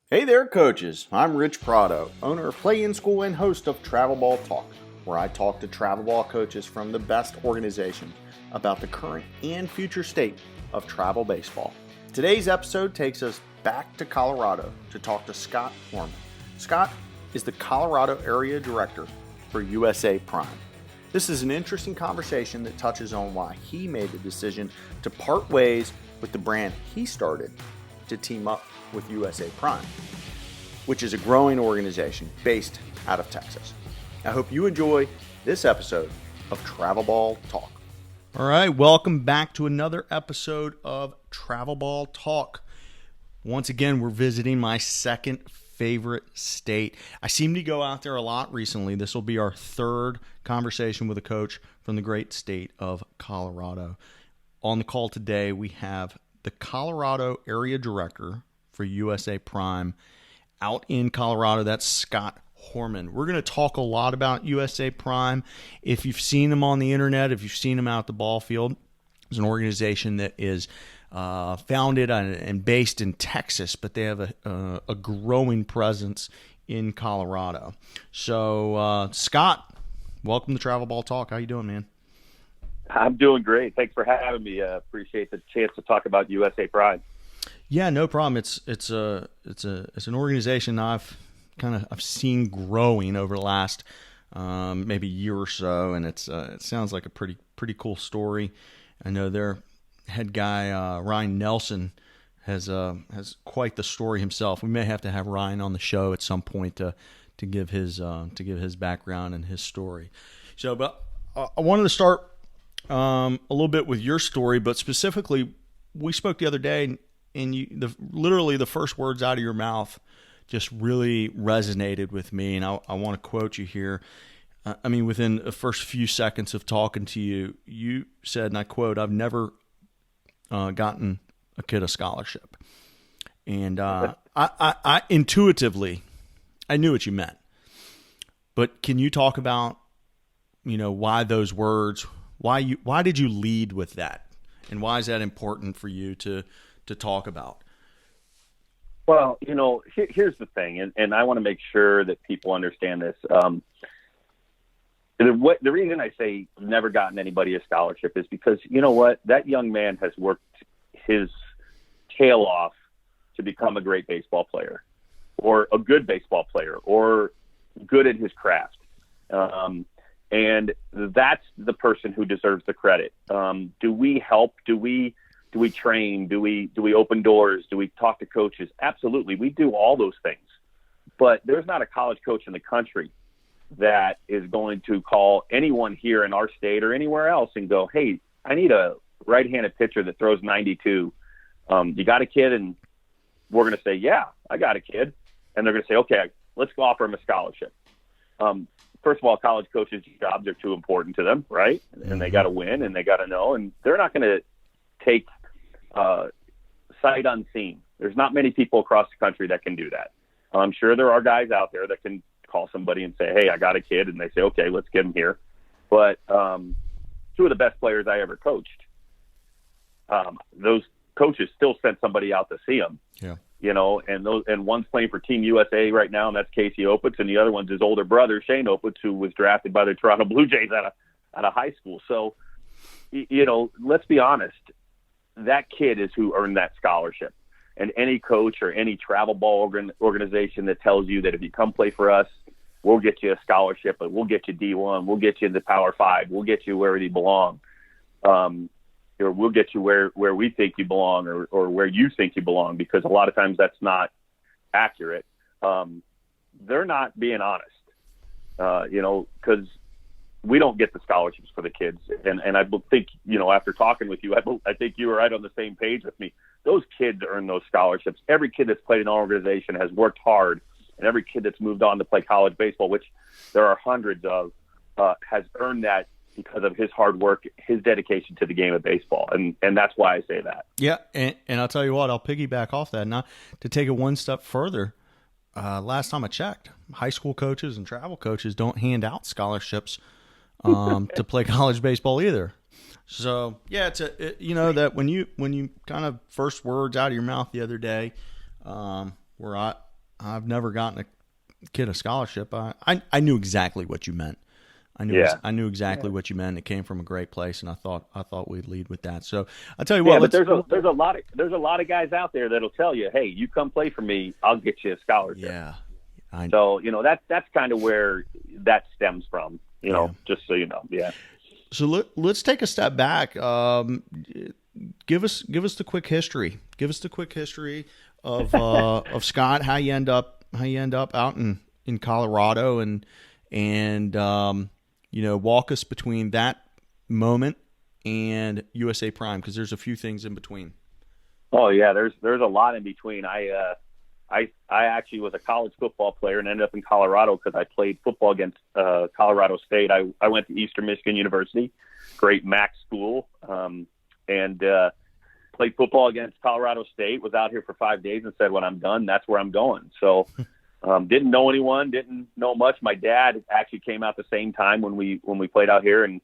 Hey there, coaches. I'm Rich Prado, owner of Play In School and host of Travel Ball Talk, where I talk to travel ball coaches from the best organizations about the current and future state of travel baseball. Today's episode takes us back to Colorado to talk to Scott Hormann. Scott is the Colorado Area Director for USA Prime. This is an interesting conversation that touches on why he made the decision to part ways with the brand he started to team up with USA Prime, which is a growing organization based out of Texas. I hope you enjoy this episode of Travel Ball Talk. All right, welcome back to another episode of Travel Ball Talk. Once again, we're visiting my second favorite state. I seem to go out there a lot recently. This will be our third conversation with a coach from the great state of Colorado. On the call today, we have the Colorado Area Director for USA Prime out in Colorado. That's Scott Hormann. We're going to talk a lot about USA Prime. If you've seen them on the internet, if you've seen them out at the ball field, it's an organization that is founded and based in Texas, but they have a growing presence in Colorado. So, Scott, welcome to Travel Ball Talk. How you doing, man? I'm doing great. Thanks for having me. Appreciate the chance to talk about USA Pride. Yeah, no problem. It's an organization I've seen growing over the last maybe year or so, and it sounds like a pretty cool story. I know their head guy Ryan Nelson has quite the story himself. We may have to have Ryan on the show at some point to give his background and his story. So, but I wanted to start a little bit with your story, but specifically, we spoke the other day, and literally the first words out of your mouth just really resonated with me, and I want to quote you here. Within the first few seconds of talking to you, you said, and I quote, "I've never gotten a kid a scholarship," and I intuitively, I knew what you meant. But can you talk about, why those words? Why did you lead with that, and why is that important for you to talk about? Well, here's the thing, and I want to make sure that people understand this. The reason I say never gotten anybody a scholarship is because, you know what, that young man has worked his tail off to become a great baseball player, or a good baseball player, or good at his craft. And that's the person who deserves the credit. Do we help? Do we train? Do we open doors? Do we talk to coaches? Absolutely. We do all those things. But there's not a college coach in the country that is going to call anyone here in our state or anywhere else and go, "Hey, I need a right-handed pitcher that throws 92. You got a kid?" And we're going to say, "Yeah, I got a kid." And they're going to say, "Okay, let's go offer him a scholarship." First of all, college coaches' jobs are too important to them, right? And they got to win, and they got to know, and they're not going to take sight unseen. There's not many people across the country that can do that. I'm sure there are guys out there that can call somebody and say, "Hey, I got a kid," and they say, "Okay, let's get him here." But two of the best players I ever coached, those coaches still sent somebody out to see them. Yeah. And one's playing for Team USA right now, and that's Casey Opitz, and the other one's his older brother, Shane Opitz, who was drafted by the Toronto Blue Jays out of high school. So, let's be honest, that kid is who earned that scholarship. And any coach or any travel ball organization that tells you that if you come play for us, we'll get you a scholarship, and we'll get you D1, we'll get you in the Power 5, we'll get you where you belong, or we'll get you where we think you belong, or where you think you belong, because a lot of times that's not accurate. They're not being honest, because we don't get the scholarships for the kids. And I think, after talking with you, I think you were right on the same page with me. Those kids earn those scholarships. Every kid that's played in our organization has worked hard, and every kid that's moved on to play college baseball, which there are hundreds of, has earned that because of his hard work, his dedication to the game of baseball. And that's why I say that. Yeah, and I'll tell you what, I'll piggyback off that. Now, to take it one step further, last time I checked, high school coaches and travel coaches don't hand out scholarships to play college baseball either. So yeah, that when you kind of first words out of your mouth the other day, where I've never gotten a kid a scholarship. I knew exactly what you meant. I knew exactly what you meant. It came from a great place, and I thought we'd lead with that. So I'll tell you what. But there's a lot of guys out there that'll tell you, hey, you come play for me, I'll get you a scholarship. Yeah. So that's kind of where that stems from. Just so you know. Yeah. So let's take a step back. Give us the quick history. Give us the quick history of Scott. How you end up out in Colorado, and walk us between that moment and USA Prime, because there's a few things in between. Oh yeah, there's a lot in between. I actually was a college football player and ended up in Colorado because I played football against Colorado State. I went to Eastern Michigan University, great MAC school, and played football against Colorado State. Was out here for 5 days and said, when I'm done, that's where I'm going. So didn't know anyone, didn't know much. My dad actually came out the same time when we played out here, and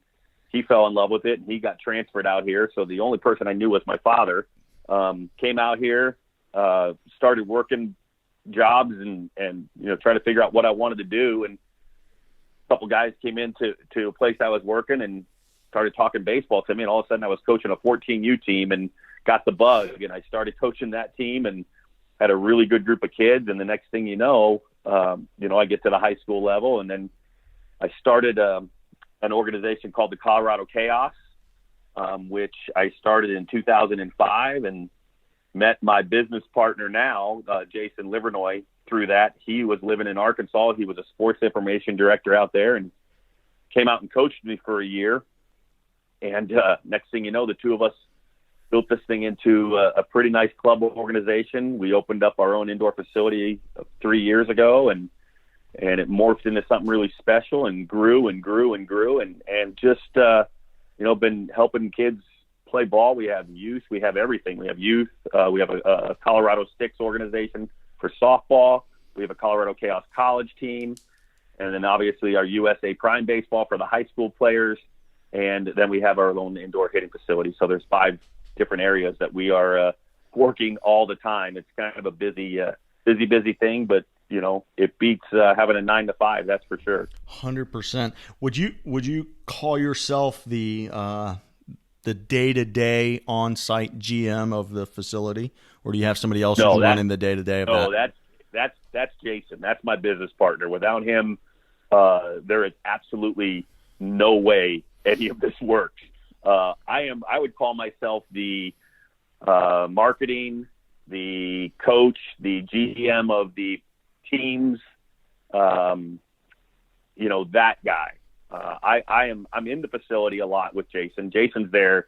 he fell in love with it, and he got transferred out here. So the only person I knew was my father. Came out here, started working jobs and trying to figure out what I wanted to do. And a couple guys came into a place I was working and started talking baseball to me. And all of a sudden I was coaching a 14U team and got the bug. And I started coaching that team and had a really good group of kids. And the next thing you know, I get to the high school level, and then I started an organization called the Colorado Chaos, which I started in 2005 and met my business partner now, Jason Livernoy, through that. He was living in Arkansas. He was a sports information director out there and came out and coached me for a year. And next thing you know, the two of us built this thing into a pretty nice club organization. We opened up our own indoor facility 3 years ago, and it morphed into something really special and grew and grew and grew, and just been helping kids play ball. We have youth, we have everything. We have youth. We have a Colorado Sticks organization for softball. We have a Colorado Chaos college team, and then obviously our USA Prime baseball for the high school players. And then we have our own indoor hitting facility. So there's 5 different areas that we are working all the time. It's kind of a busy thing, but it beats having a 9 to 5. That's for sure. 100%. Would you call yourself the day-to-day on-site GM of the facility, or do you have somebody else who's running the day-to-day of that? No, that's Jason. That's my business partner. Without him, there is absolutely no way any of this works. I would call myself the marketing, the coach, the GM of the teams, that guy. I'm in the facility a lot with Jason. Jason's there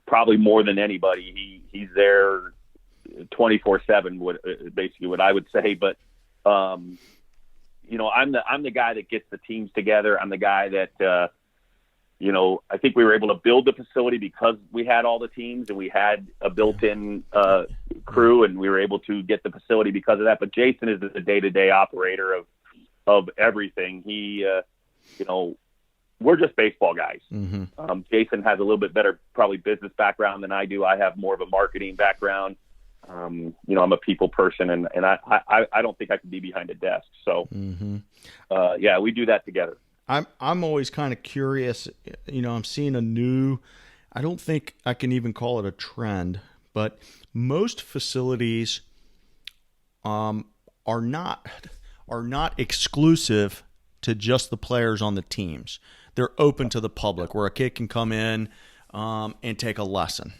probably more than anybody. He's there 24/7, basically what I would say. But I'm the guy that gets the teams together. I'm the guy that I think we were able to build the facility because we had all the teams and we had a built-in crew, and we were able to get the facility because of that. But Jason is the day-to-day operator of everything. He, we're just baseball guys. Mm-hmm. Jason has a little bit better probably business background than I do. I have more of a marketing background. I'm a people person, and I don't think I could be behind a desk. So, we do that together. I'm always kind of curious. I'm seeing a new, I don't think I can even call it a trend, but most facilities are not exclusive to just the players on the teams. They're open to the public, where a kid can come in and take a lesson.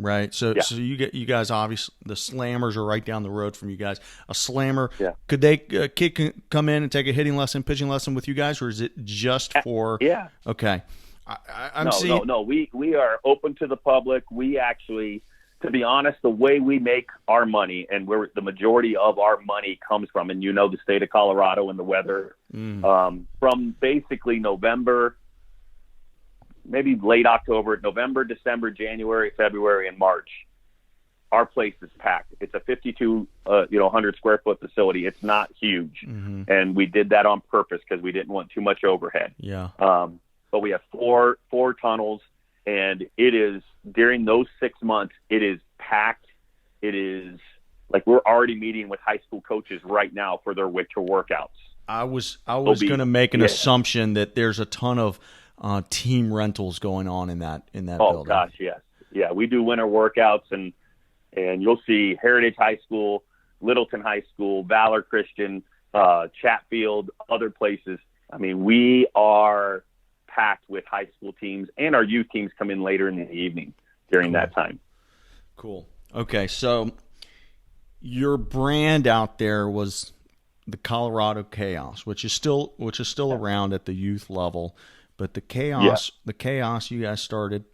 Right. So you guys, obviously the slammers are right down the road from you guys. A slammer, could a kid can come in and take a hitting lesson, pitching lesson with you guys, or is it just for? Yeah. Okay. No. We are open to the public. We actually, to be honest, the way we make our money and where the majority of our money comes from, and the state of Colorado and the weather, from basically November, maybe late October, November, December, January, February, and March, our place is packed. It's a 5,200 square foot facility. It's not huge. Mm-hmm. And we did that on purpose because we didn't want too much overhead. Yeah. But we have four tunnels, and it is, during those 6 months, it is packed. It is Like, we're already meeting with high school coaches right now for their winter workouts. I was going to make an assumption that there's a ton of team rentals going on in that building. Oh gosh, yes, yeah. We do winter workouts, and you'll see Heritage High School, Littleton High School, Valor Christian, Chatfield, other places. I mean, we are packed with high school teams, and our youth teams come in later in the evening during that time. Cool. Okay, so your brand out there was the Colorado Chaos, which is still around at the youth level, but the Chaos you guys started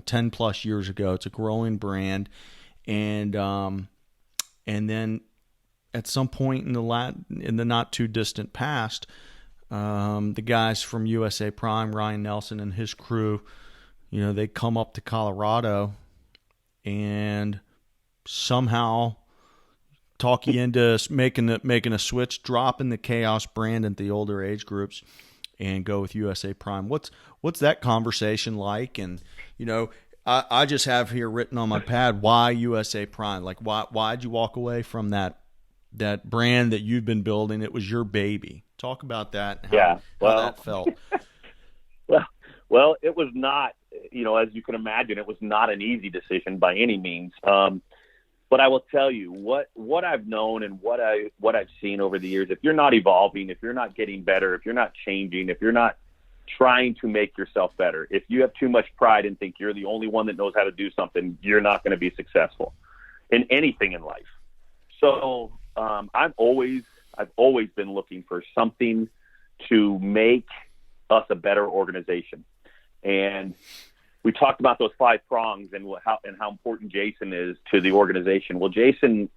10 plus years ago. It's a growing brand, and then at some point in the not too distant past, the guys from USA Prime, Ryan Nelson and his crew, they come up to Colorado and somehow talk you into making a switch, dropping the Chaos brand into the older age groups, and go with USA Prime. What's that conversation like? And I just have here written on my pad, why USA Prime? Like, why'd you walk away from that brand that you've been building? It was your baby. Talk about that. How that felt. Well, it was not. As you can imagine, it was not an easy decision by any means. But I will tell you what I've known and what I've seen over the years. If you're not evolving, if you're not getting better, if you're not changing, if you're not trying to make yourself better, if you have too much pride and think you're the only one that knows how to do something, you're not going to be successful in anything in life. So I've always been looking for something to make us a better organization. And we talked about those 5 prongs and how important Jason is to the organization. Well, Jason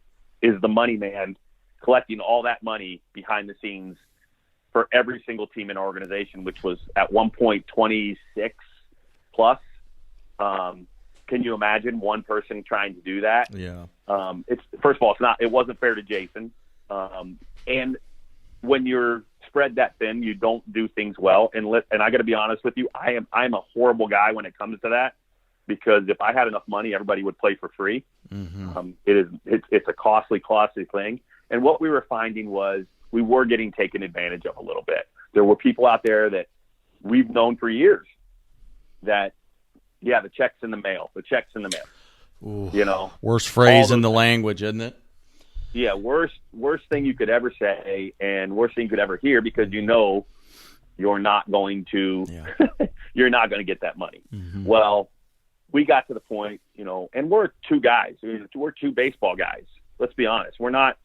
is the money man, collecting all that money behind the scenes for every single team in our organization, which was at one point 26 plus. Can you imagine one person trying to do that? Yeah. First of all, it wasn't fair to Jason. And when you're spread that thin, you don't do things well. And I got to be honest with you, I'm a horrible guy when it comes to that, because if I had enough money, everybody would play for free. Mm-hmm. It's a costly thing. And what we were finding was we were getting taken advantage of a little bit. There were people out there that we've known for years that, the check's in the mail. Ooh, worst phrase in the language, isn't it? Yeah, worst thing you could ever say, and worst thing you could ever hear, because you're not going to you're not going to get that money. Mm-hmm. Well, we got to the point, and we're 2 guys. We're 2 baseball guys. Let's be honest. We're not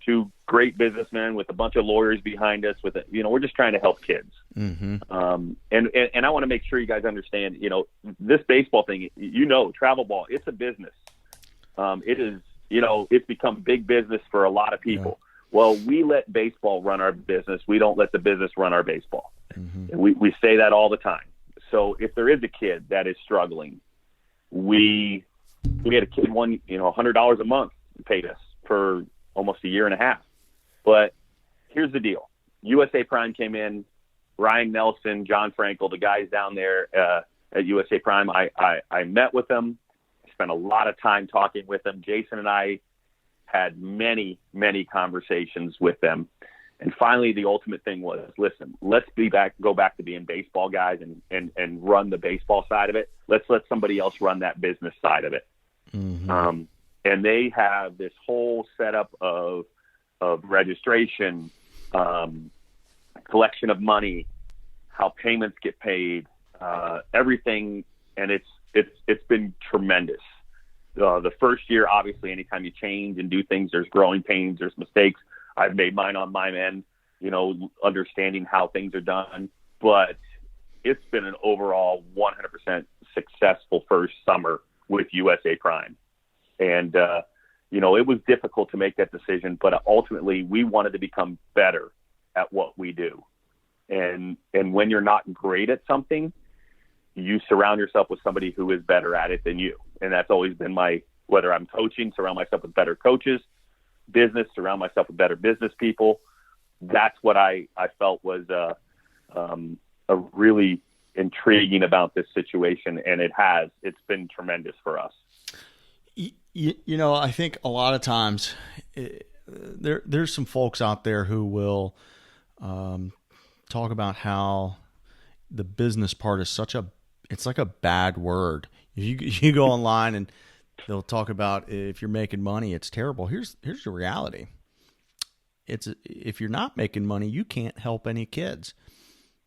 2 great businessmen with a bunch of lawyers behind us. We're just trying to help kids. Mm-hmm. And I want to make sure you guys understand. This baseball thing. Travel ball. It's a business. It is. It's become big business for a lot of people. Yeah. Well, we let baseball run our business. We don't let the business run our baseball. Mm-hmm. And we say that all the time. So if there is a kid that is struggling, we had a kid $100 a month paid us for almost a year and a half. But here's the deal. USA Prime came in, Ryan Nelson, John Frankel, the guys down there at USA Prime. I met with them. Spent a lot of time talking with them. Jason and I had many, many conversations with them. And finally, the ultimate thing was, listen, let's go back to being baseball guys and run the baseball side of it. Let's let somebody else run that business side of it. Mm-hmm. And they have this whole setup of registration, collection of money, how payments get paid, everything. And it's been tremendous. The first year, obviously, anytime you change and do things, there's growing pains, there's mistakes. I've made mine on my end, understanding how things are done. But it's been an overall 100% successful first summer with USA Prime. And, it was difficult to make that decision, but ultimately we wanted to become better at what we do. And when you're not great at something, you surround yourself with somebody who is better at it than you. And that's always been whether I'm coaching, surround myself with better coaches, business, surround myself with better business people. That's what I felt was a really intriguing about this situation. And it's been tremendous for us. I think a lot of times there's some folks out there who will talk about how the business part is it's like a bad word. You go online and they'll talk about if you're making money, it's terrible. Here's the reality. If you're not making money, you can't help any kids.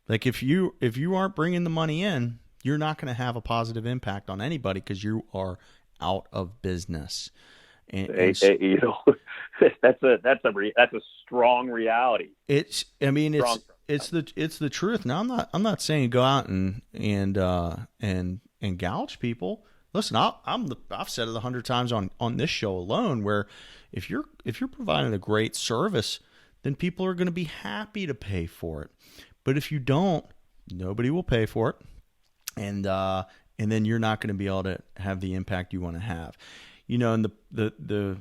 Like if you aren't bringing the money in, you're not going to have a positive impact on anybody because you are out of business. That's a strong reality. It's the truth. Now I'm not saying go out and gouge people. Listen, I've said it 100 times on this show alone, where if you're providing a great service, then people are going to be happy to pay for it. But if you don't, nobody will pay for it, and then you're not going to be able to have the impact you want to have. And the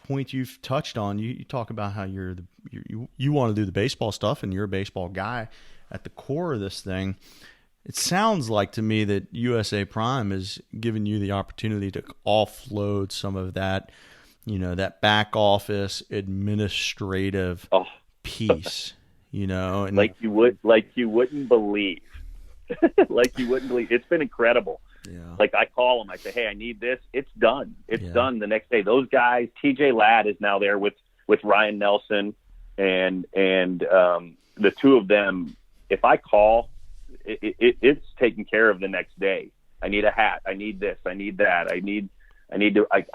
point you've touched on, you talk about how you want to do the baseball stuff, and you're a baseball guy at the core of this thing. It sounds like to me that USA Prime is giving you the opportunity to offload some of that, that back office administrative piece, and like you wouldn't believe. Like you wouldn't believe. It's been incredible. Yeah. Like I call them, I say, hey, I need this. It's done. It's done the next day. Those guys, TJ Ladd is now there with Ryan Nelson and the two of them. If I call, it's taken care of the next day. I need a hat. I need this. I need that. I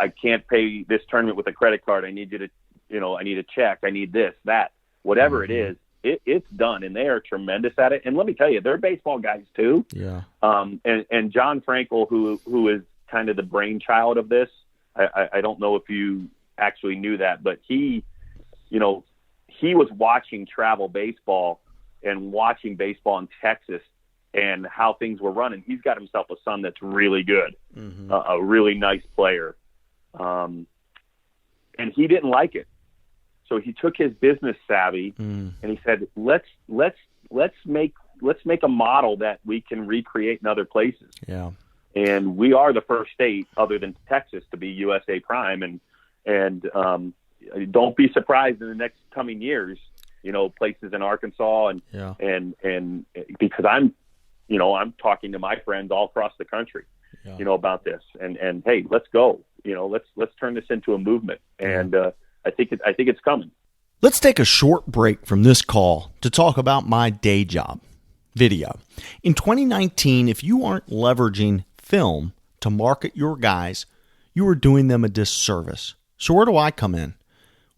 can't pay this tournament with a credit card. I need you to, I need a check. I need this, that, whatever it is. It's done, and they are tremendous at it. And let me tell you, they're baseball guys too. Yeah. And John Frankel, who is kind of the brainchild of this, I don't know if you actually knew that, but he was watching travel baseball and watching baseball in Texas and how things were running. He's got himself a son that's really good, a really nice player, and he didn't like it. So he took his business savvy and he said, let's make a model that we can recreate in other places. Yeah. And we are the first state other than Texas to be USA Prime. And don't be surprised in the next coming years, places in Arkansas and because I'm talking to my friends all across the country, about this and hey, let's go, let's turn this into a movement. And, I think it's coming. Let's take a short break from this call to talk about my day job, video. In 2019, if you aren't leveraging film to market your guys, you are doing them a disservice. So where do I come in?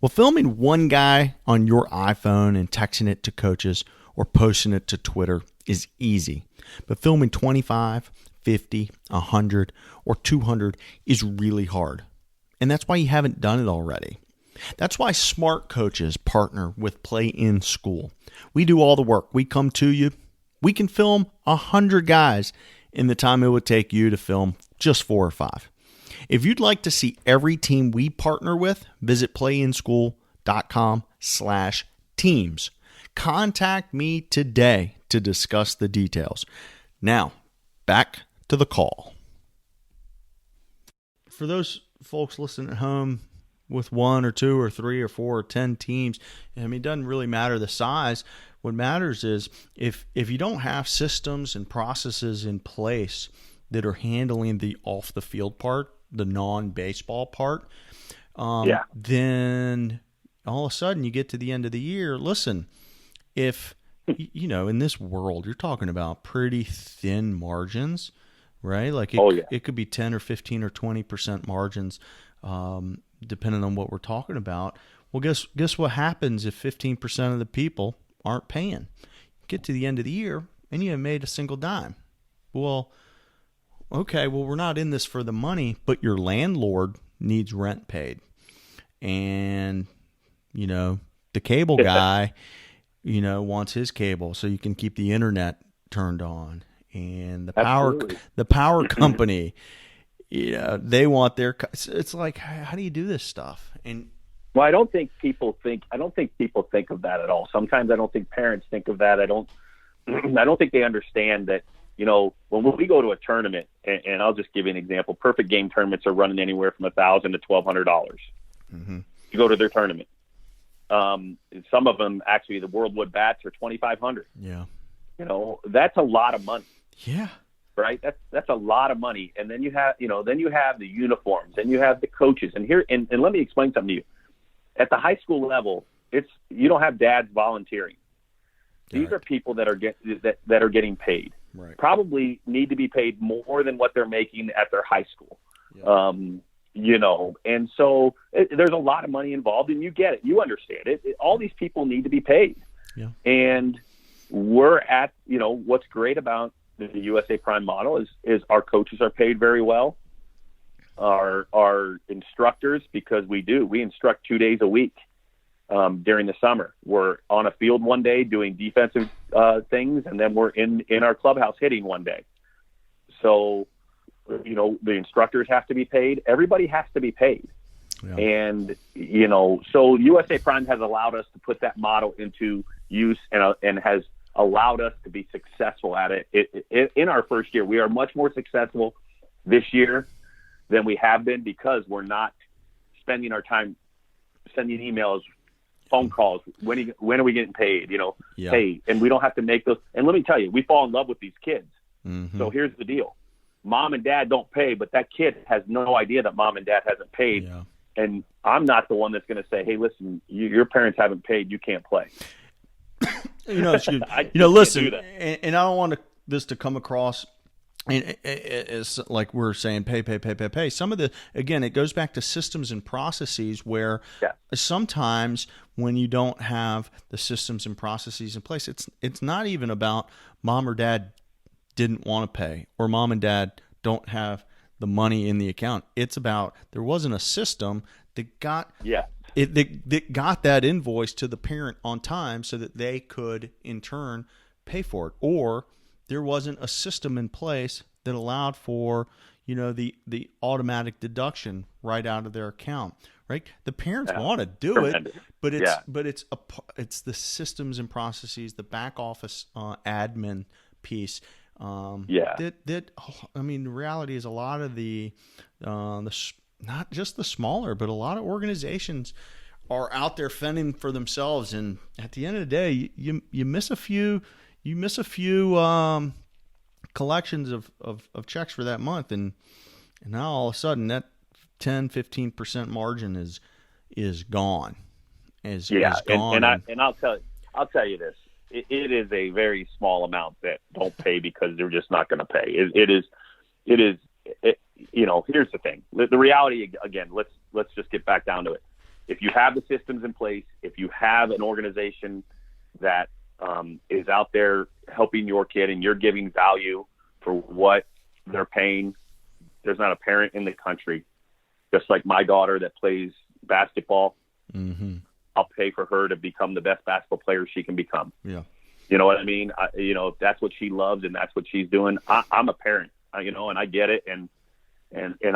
Well, filming one guy on your iPhone and texting it to coaches or posting it to Twitter is easy. But filming 25, 50, 100, or 200 is really hard. And that's why you haven't done it already. That's why smart coaches partner with Play in School. We do all the work. We come to you. We can film 100 guys in the time it would take you to film just 4 or 5. If you'd like to see every team we partner with, visit playinschool.com/teams. Contact me today to discuss the details. Now, back to the call. For those folks listening at home, with 1 or 2 or 3 or 4 or 10 teams, it doesn't really matter the size. What matters is if you don't have systems and processes in place that are handling the off the field part, the non-baseball part, then all of a sudden you get to the end of the year. Listen, if in this world you're talking about pretty thin margins, right? Like it could be 10 or 15 or 20% margins. Depending on what we're talking about. Well, guess what happens if 15% of the people aren't paying? Get to the end of the year and you haven't made a single dime. Well, okay, we're not in this for the money, but your landlord needs rent paid. And, the cable guy, wants his cable so you can keep the internet turned on. And the power company, they want their. It's like, how do you do this stuff? And I don't think people think of that at all. Sometimes I don't think parents think of that. I don't think they understand that when we go to a tournament, and I'll just give you an example, perfect game tournaments are running anywhere from $1,000 to $1,200 Mm-hmm. to go to their tournament. Some of them, actually, the World Wood Bats are $2,500. Yeah. That's a lot of money. Yeah. Right. That's a lot of money. And then you have the uniforms, and you have the coaches. And let me explain something to you. At the high school level, you don't have dads volunteering. These are people that are getting paid. Right. Probably need to be paid more than what they're making at their high school. Yeah. And so there's a lot of money involved, and you get it. You understand it. All these people need to be paid. Yeah. And we're at, what's great about the USA Prime model is our coaches are paid very well. Our instructors, because we instruct 2 days a week. During the summer, we're on a field one day doing defensive things, and then we're in our clubhouse hitting one day. So, the instructors have to be paid. Everybody has to be paid. Yeah. And, so USA Prime has allowed us to put that model into use and has allowed us to be successful at it. In our first year, we are much more successful this year than we have been, because we're not spending our time sending emails, phone calls. When are we getting paid? Hey, and we don't have to make those. And let me tell you, we fall in love with these kids. Mm-hmm. So here's the deal: mom and dad don't pay, but that kid has no idea that mom and dad hasn't paid. Yeah. And I'm not the one that's going to say, "Hey, listen, your parents haven't paid. You can't play." Listen, and I don't want this to come across. And it's like we're saying, pay. Some of it goes back to systems and processes where sometimes when you don't have the systems and processes in place, it's not even about mom or dad didn't want to pay or mom and dad don't have the money in the account. It's about there wasn't a system that got that got that invoice to the parent on time so that they could in turn pay for it, or there wasn't a system in place that allowed for, the automatic deduction right out of their account. Right? The parents want to do it, but it's the systems and processes, the back office admin piece. The reality is a lot of the not just the smaller, but a lot of organizations are out there fending for themselves, and at the end of the day, you miss a few. You miss a few collections of checks for that month, and now all of a sudden that 10-15% margin is gone. Is gone. And I'll tell you this: it is a very small amount that don't pay because they're just not going to pay. It is. Here's the thing: the reality. Again, let's just get back down to it. If you have the systems in place, if you have an organization that is out there helping your kid and you're giving value for what they're paying, there's not a parent in the country, just like my daughter that plays basketball. Mm-hmm. I'll pay for her to become the best basketball player she can become. Yeah. You know what I mean? If that's what she loves and that's what she's doing, I'm a parent, and I get it. And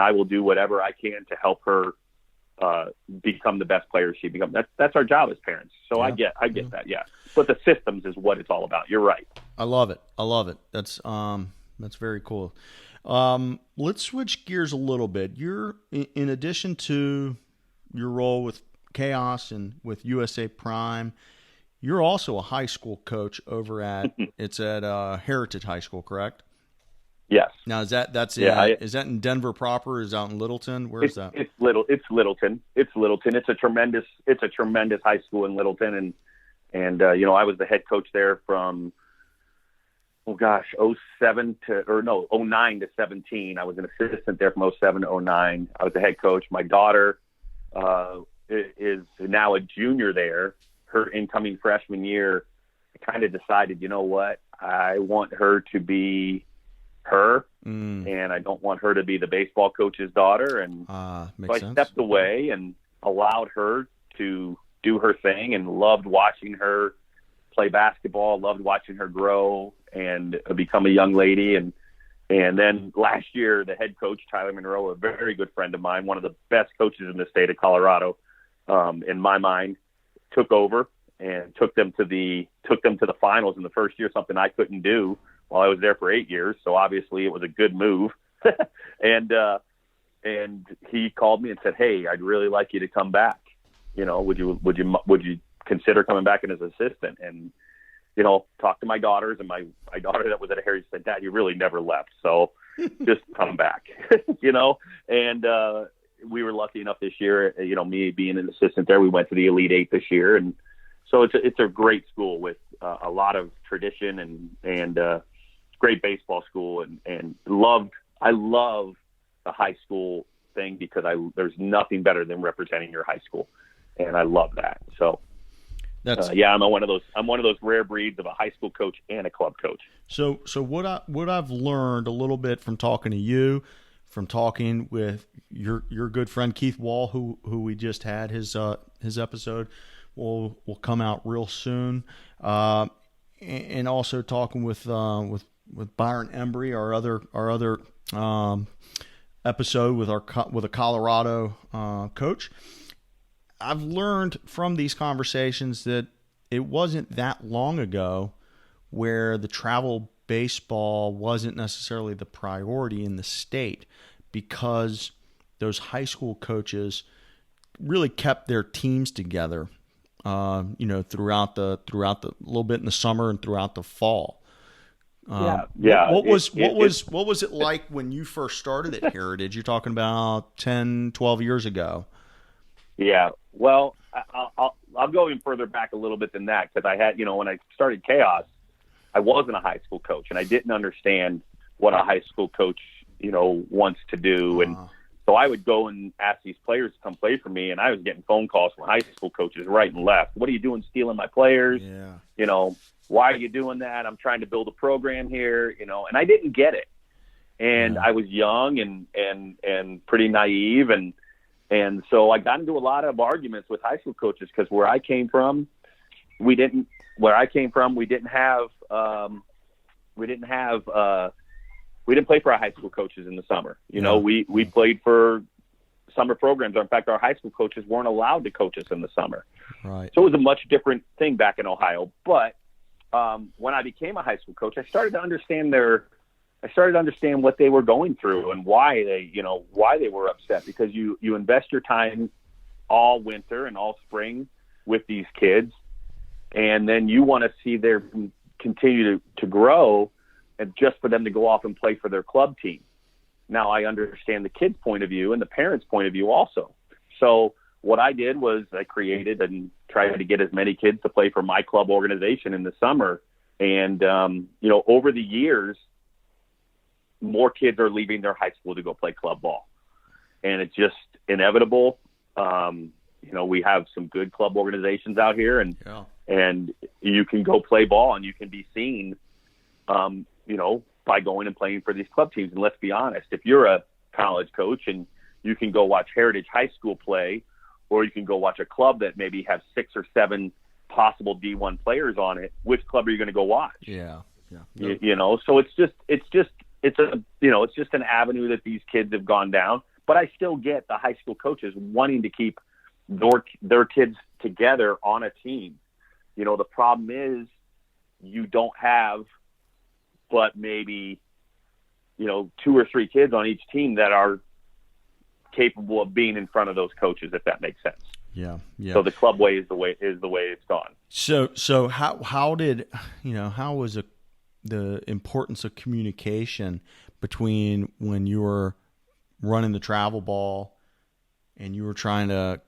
I will do whatever I can to help her become the best player she becomes. That's our job as parents. So I get that. Yeah. But the systems is what it's all about. You're right. I love it. That's very cool. Let's switch gears a little bit. You're, in addition to your role with Chaos and with USA Prime, you're also a high school coach over at Heritage High School, correct? Yes. Now is that in Denver proper? Is out in Littleton? Where is that? It's Littleton. It's a tremendous high school in Littleton, and I was the head coach there from 09 to 17. I was an assistant there from 07 to 09. I was the head coach. My daughter is now a junior there. Her incoming freshman year, I kind of decided, you know what? I want her to be her, and I don't want her to be the baseball coach's daughter. And so I stepped away and allowed her to do her thing, and loved watching her play basketball, loved watching her grow and become a young lady. And then last year, the head coach, Tyler Monroe, a very good friend of mine, one of the best coaches in the state of Colorado, in my mind, took over and took them to the finals in the first year, something I couldn't do Well, I was there for 8 years, so obviously it was a good move. And he called me and said, "Hey, I'd really like you to come back. Would you consider coming back as an assistant?" And talked to my daughters, and my daughter that was at Harry said, "Dad, you really never left, so just come back." And we were lucky enough this year, me being an assistant there, we went to the Elite Eight this year, and so it's a great school with a lot of tradition and great baseball school, and I love the high school thing because there's nothing better than representing your high school, and I love that. So I'm one of those rare breeds of a high school coach and a club coach. So what I've learned a little bit from talking to you, from talking with your good friend Keith Wall, who we just had his episode will come out real soon, and also talking with Byron Embry, our other episode with a Colorado coach. I've learned from these conversations that it wasn't that long ago where the travel baseball wasn't necessarily the priority in the state, because those high school coaches really kept their teams together, throughout the little bit in the summer and throughout the fall. What was it like when you first started at Heritage? You're talking about 10, 12 years ago. Yeah. Well, I'll go even further back a little bit than that, because I had, when I started Chaos, I wasn't a high school coach, and I didn't understand what a high school coach, wants to do. And so I would go and ask these players to come play for me, and I was getting phone calls from high school coaches right and left. "What are you doing stealing my players? Yeah. Why are you doing that? I'm trying to build a program here," and I didn't get it. And I was young and pretty naive, and so I got into a lot of arguments with high school coaches, because where I came from, we didn't play for our high school coaches in the summer. We played for summer programs. In fact, our high school coaches weren't allowed to coach us in the summer. Right. So it was a much different thing back in Ohio. But when I became a high school coach, I started to understand what they were going through and why they were upset, because you invest your time all winter and all spring with these kids, and then you want to see them continue to grow, and just for them to go off and play for their club team. Now, I understand the kids' point of view and the parents' point of view also. So what I did was I created and tried to get as many kids to play for my club organization in the summer. And, over the years, more kids are leaving their high school to go play club ball. And it's just inevitable. We have some good club organizations out here, and you can go play ball and you can be seen, by going and playing for these club teams. And let's be honest, if you're a college coach and you can go watch Heritage High School play, or you can go watch a club that maybe has 6 or 7 possible D1 players on it, which club are you going to go watch? Yeah. So it's just an avenue that these kids have gone down. But I still get the high school coaches wanting to keep their kids together on a team. The problem is you don't have but maybe 2 or 3 kids on each team that are capable of being in front of those coaches, if that makes sense. Yeah. So the club way is the way it's gone. So how was the importance of communication between when you were running the travel ball and you were trying to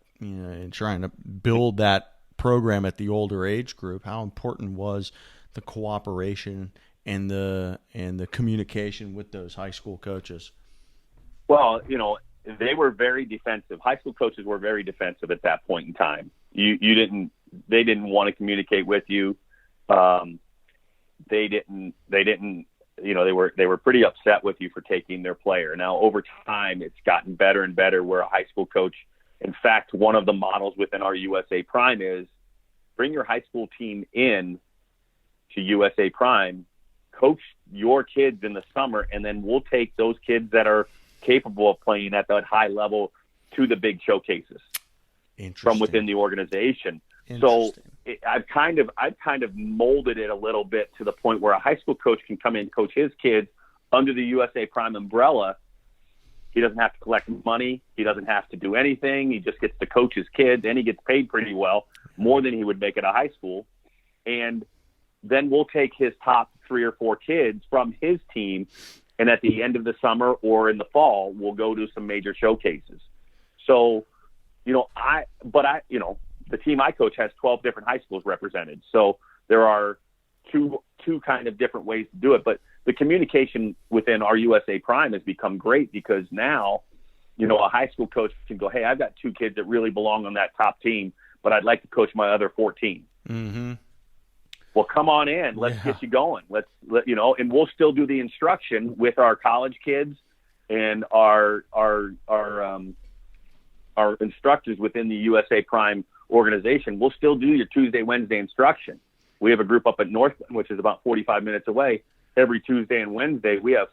build that program at the older age group? How important was the cooperation and the communication with those high school coaches? Well, they were very defensive. High school coaches were very defensive at that point in time. They didn't want to communicate with you. They were pretty upset with you for taking their player. Now, over time, it's gotten better and better where a high school coach, in fact, one of the models within our USA Prime is bring your high school team in to USA Prime, coach your kids in the summer, and then we'll take those kids that are capable of playing at that high level to the big showcases from within the organization. So I've kind of molded it a little bit to the point where a high school coach can come in and coach his kids under the USA Prime umbrella. He doesn't have to collect money. He doesn't have to do anything. He just gets to coach his kids, and he gets paid pretty well, more than he would make at a high school. And then we'll take his top 3 or 4 kids from his team, and at the end of the summer or in the fall, we'll go to some major showcases. So, the team I coach has 12 different high schools represented. So there are two kind of different ways to do it. But the communication within our USA Prime has become great because now, a high school coach can go, hey, I've got 2 kids that really belong on that top team, but I'd like to coach my other 14. Mm-hmm. Well, come on in. Let's get you going. And we'll still do the instruction with our college kids and our instructors within the USA Prime organization. We'll still do your Tuesday, Wednesday instruction. We have a group up at Northland, which is about 45 minutes away. Every Tuesday and Wednesday, we have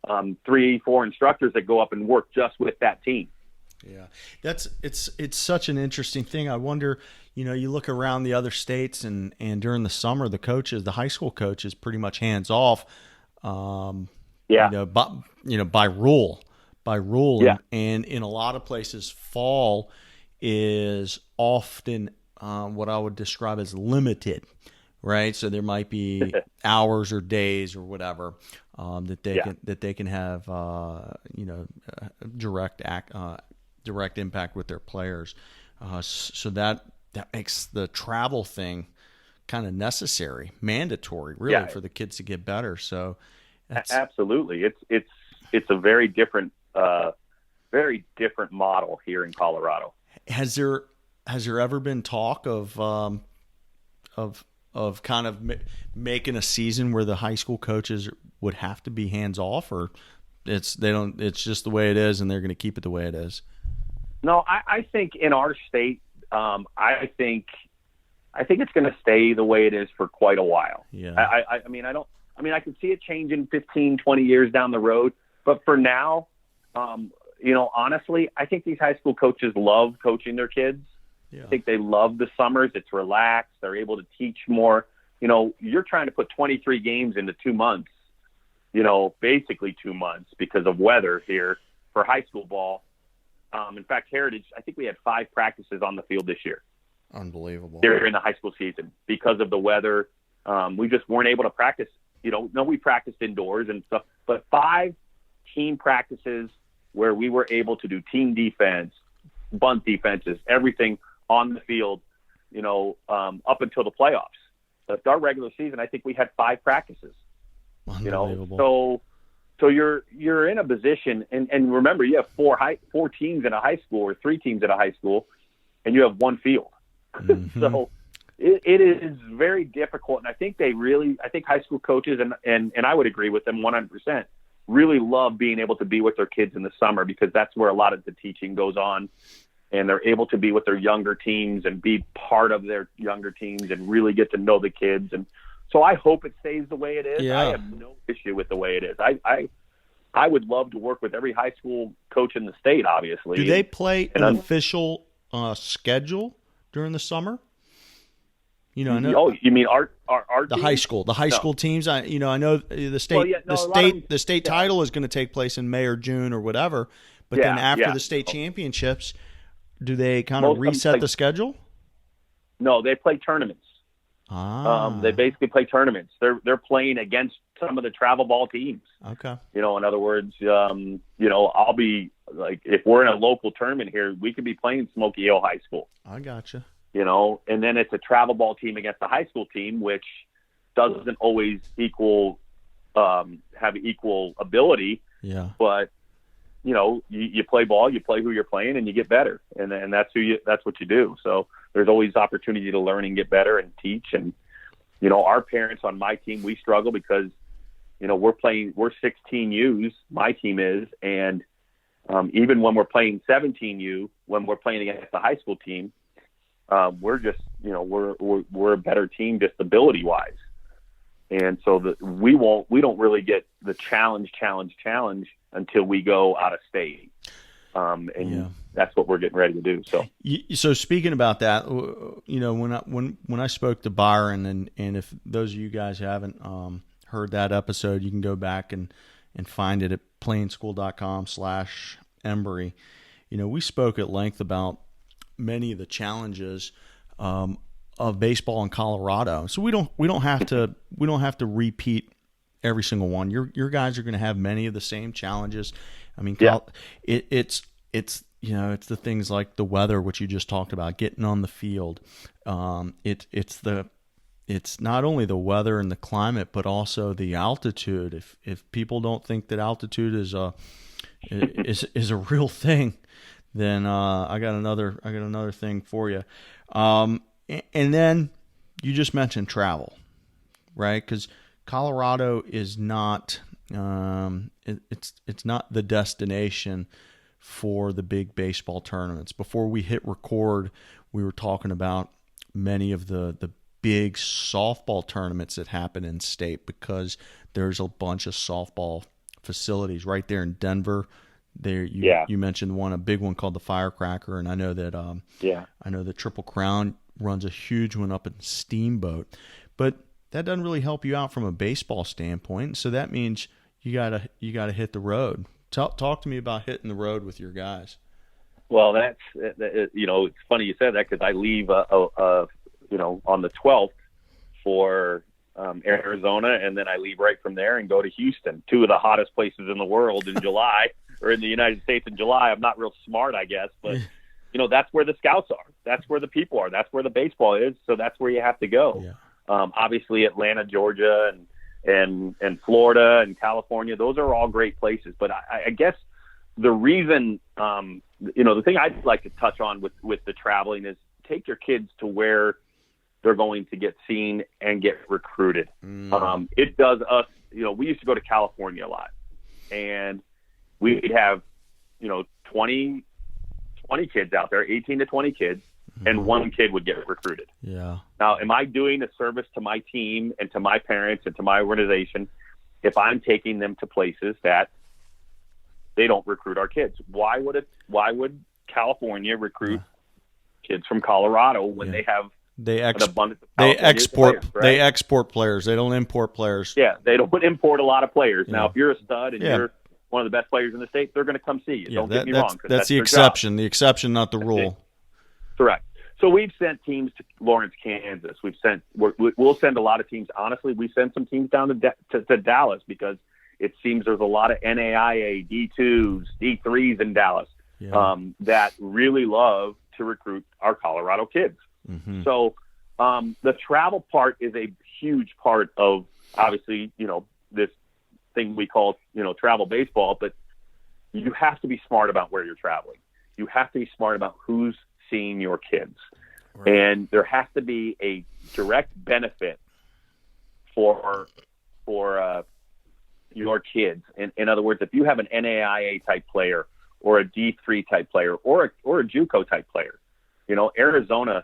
3-4 instructors that go up and work just with that team. Yeah, it's such an interesting thing. I wonder, you look around the other states, and during the summer, the high school coaches, pretty much hands off. By rule. Yeah. And in a lot of places, fall is often what I would describe as limited, right? So there might be hours or days or whatever that they can have direct impact with their players. So that makes the travel thing kind of necessary, mandatory, really, for the kids to get better. So absolutely, it's a very different model here in Colorado. Has there ever been talk of kind of making a season where the high school coaches would have to be hands off, or it's just the way it is and they're going to keep it the way it is? No, I think in our state, I think it's going to stay the way it is for quite a while. Yeah. I can see it changing 15, 20 years down the road, but for now, honestly, I think these high school coaches love coaching their kids. Yeah. I think they love the summers. It's relaxed. They're able to teach more. You're trying to put 23 games into 2 months, basically 2 months because of weather here for high school ball. In fact, Heritage, I think we had 5 practices on the field this year. Unbelievable. During the high school season because of the weather. We just weren't able to practice. We practiced indoors and stuff, but 5 team practices where we were able to do team defense, bunt defenses, everything on the field, up until the playoffs. But our regular season, I think we had 5 practices. Unbelievable. So you're in a position, and remember, you have 4 teams in a high school or 3 teams in a high school, and you have 1 field. Mm-hmm. So it is very difficult, and I think high school coaches, and I would agree with them 100%, really love being able to be with their kids in the summer because that's where a lot of the teaching goes on, and they're able to be with their younger teams and be part of their younger teams and really get to know the kids. And so I hope it stays the way it is. Yeah. I have no issue with the way it is. I would love to work with every high school coach in the state, obviously. Do they play an official schedule during the summer? I know. Oh, you mean our the high school teams? I know the state. Well, the state title is going to take place in May or June or whatever. But then after the state championships, do they kind of reset the schedule? No, they play tournaments. They basically play tournaments. They're playing against some of the travel ball teams. Okay. In other words, I'll be like, if we're in a local tournament here, we could be playing Smoky Hill High School. I gotcha. And then it's a travel ball team against the high school team, which doesn't always have equal ability. Yeah. But you play ball, you play who you're playing, and you get better, and that's what you do. So there's always opportunity to learn and get better and teach. And our parents on my team, we struggle because we're 16Us, my team is, and even when we're playing 17U, when we're playing against the high school team, we're just we're a better team just ability wise, and so we don't really get the challenge until we go out of state. And that's what we're getting ready to do. So speaking about that, when I spoke to Byron, and if those of you guys haven't heard that episode, you can go back and find it at playinschool.com/Embry. We spoke at length about many of the challenges of baseball in Colorado. So we don't have to repeat every single one. Your guys are going to have many of the same challenges. I mean, it's the things like the weather, which you just talked about, getting on the field. It's not only the weather and the climate, but also the altitude. If people don't think that altitude is a real thing, then I got another thing for you. And then you just mentioned travel, right? Because Colorado is not it's not the destination for the big baseball tournaments. Before we hit record, we were talking about many of the big softball tournaments that happen in state, because there's a bunch of softball facilities right there in Denver. You mentioned a big one called the Firecracker, and I know that Triple Crown runs a huge one up in Steamboat, but that doesn't really help you out from a baseball standpoint. So that means you gotta hit the road. Talk to me about hitting the road with your guys. Well, it's funny you said that, because I leave on the 12th for Arizona, and then I leave right from there and go to Houston, two of the hottest places in the world in July, or in the United States in July. I'm not real smart, I guess, but that's where the scouts are. That's where the people are. That's where the baseball is. So that's where you have to go. Yeah. Obviously Atlanta, Georgia, and Florida and California, those are all great places. But I guess the reason, the thing I'd like to touch on with the traveling is take your kids to where they're going to get seen and get recruited. It does us, we used to go to California a lot, and we'd have, 20 kids out there, 18 to 20 kids, and one kid would get recruited. Yeah. Now, am I doing a service to my team and to my parents and to my organization if I'm taking them to places that they don't recruit our kids? Why would California recruit kids from Colorado when they have an abundance of export players, right? They export players. They don't import players. Yeah, they don't import a lot of players. Yeah. Now, if you're a stud and you're one of the best players in the state, they're going to come see you. Don't get me wrong. That's the exception. The exception, not the rule. Correct. So we've sent teams to Lawrence, Kansas. We'll send a lot of teams. Honestly, we send some teams down to Dallas, because it seems there's a lot of NAIA, D2s, D3s in Dallas that really love to recruit our Colorado kids. Mm-hmm. So the travel part is a huge part of, obviously, this thing we call, travel baseball, but you have to be smart about where you're traveling. You have to be smart about who's seeing your kids. Right. And there has to be a direct benefit for your kids. In other words, if you have an NAIA type player or a D3 type player or a JUCO type player, Arizona,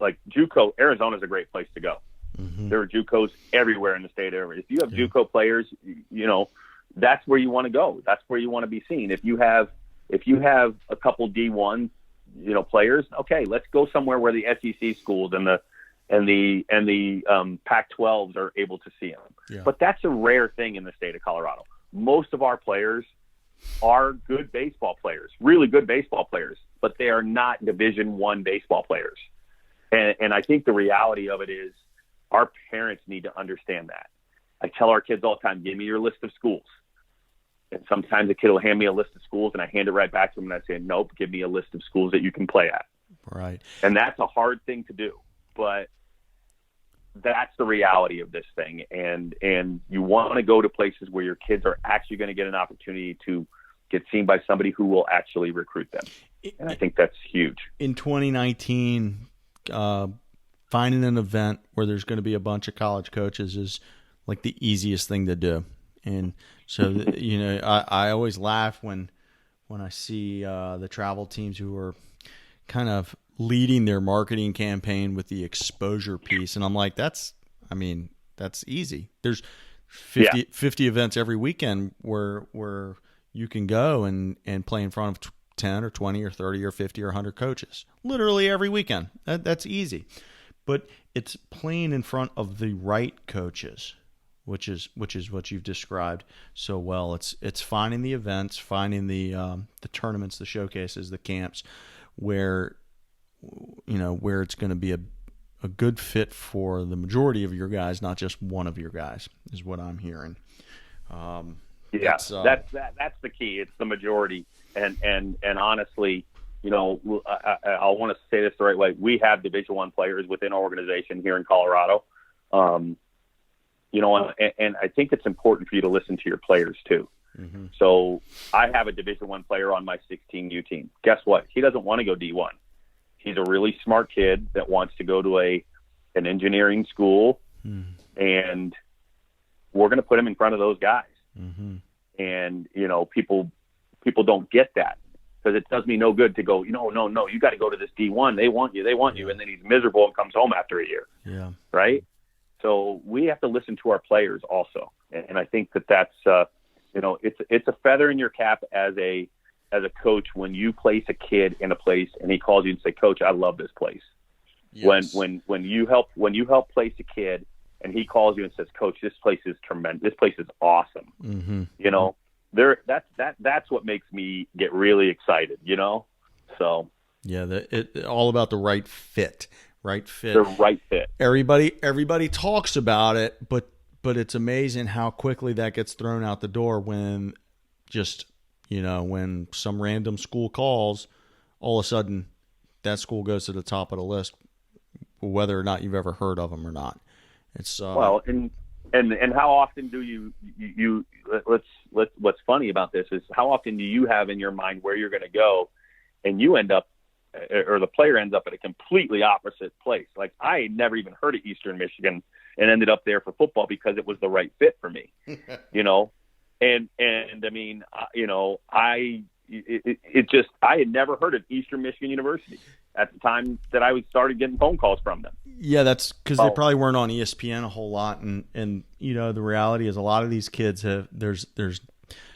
like JUCO, Arizona is a great place to go. Mm-hmm. There are JUCOs everywhere in the state area. If you have JUCO players, that's where you want to go. That's where you want to be seen. If you have a couple D1, players, okay, let's go somewhere where the SEC schools and the Pac-12s are able to see them. Yeah. But that's a rare thing in the state of Colorado. Most of our players are good baseball players, really good baseball players, but they are not Division I baseball players. And I think the reality of it is our parents need to understand that. I tell our kids all the time, give me your list of schools. And sometimes a kid will hand me a list of schools, and I hand it right back to them, and I say, nope, give me a list of schools that you can play at. Right. And that's a hard thing to do, but that's the reality of this thing. And you want to go to places where your kids are actually going to get an opportunity to get seen by somebody who will actually recruit them. And I think that's huge. In 2019, finding an event where there's going to be a bunch of college coaches is like the easiest thing to do. And so, I always laugh when I see the travel teams who are kind of leading their marketing campaign with the exposure piece. And I'm like, that's easy. There's 50 events every weekend where you can go and play in front of 10 or 20 or 30 or 50 or 100 coaches literally every weekend. That's easy. But it's playing in front of the right coaches, which is what you've described so well. It's finding the events, finding the tournaments, the showcases, the camps where it's going to be a good fit for the majority of your guys, not just one of your guys, is what I'm hearing. That's the key. It's the majority. And honestly, I want to say this the right way. We have Division I players within our organization here in Colorado. And I think it's important for you to listen to your players too. Mm-hmm. So I have a Division I player on my 16U team. Guess what? He doesn't want to go D1. He's a really smart kid that wants to go to an engineering school, and we're going to put him in front of those guys. Mm-hmm. And, people don't get that, because it does me no good to go, no, you got to go to this D1. They want you. And then he's miserable and comes home after a year. Yeah. Right. So we have to listen to our players also. And I think that's, it's a feather in your cap as a coach when you place a kid in a place and he calls you and say, Coach, I love this place. Yes. When you help place a kid and he calls you and says, Coach, this place is tremendous. This place is awesome. Mm-hmm. That's what makes me get really excited, So yeah, all about the right fit. The right fit. Everybody talks about it, but it's amazing how quickly that gets thrown out the door when when some random school calls, all of a sudden that school goes to the top of the list, whether or not you've ever heard of them or not. It's and how often do you what's funny about this is how often do you have in your mind where you're going to go, and you end up, or the player ends up at a completely opposite place. Like I had never even heard of Eastern Michigan and ended up there for football because it was the right fit for me, and I mean, I had never heard of Eastern Michigan University at the time that I started getting phone calls from them. Yeah, that's because they probably weren't on ESPN a whole lot, and the reality is a lot of these kids there's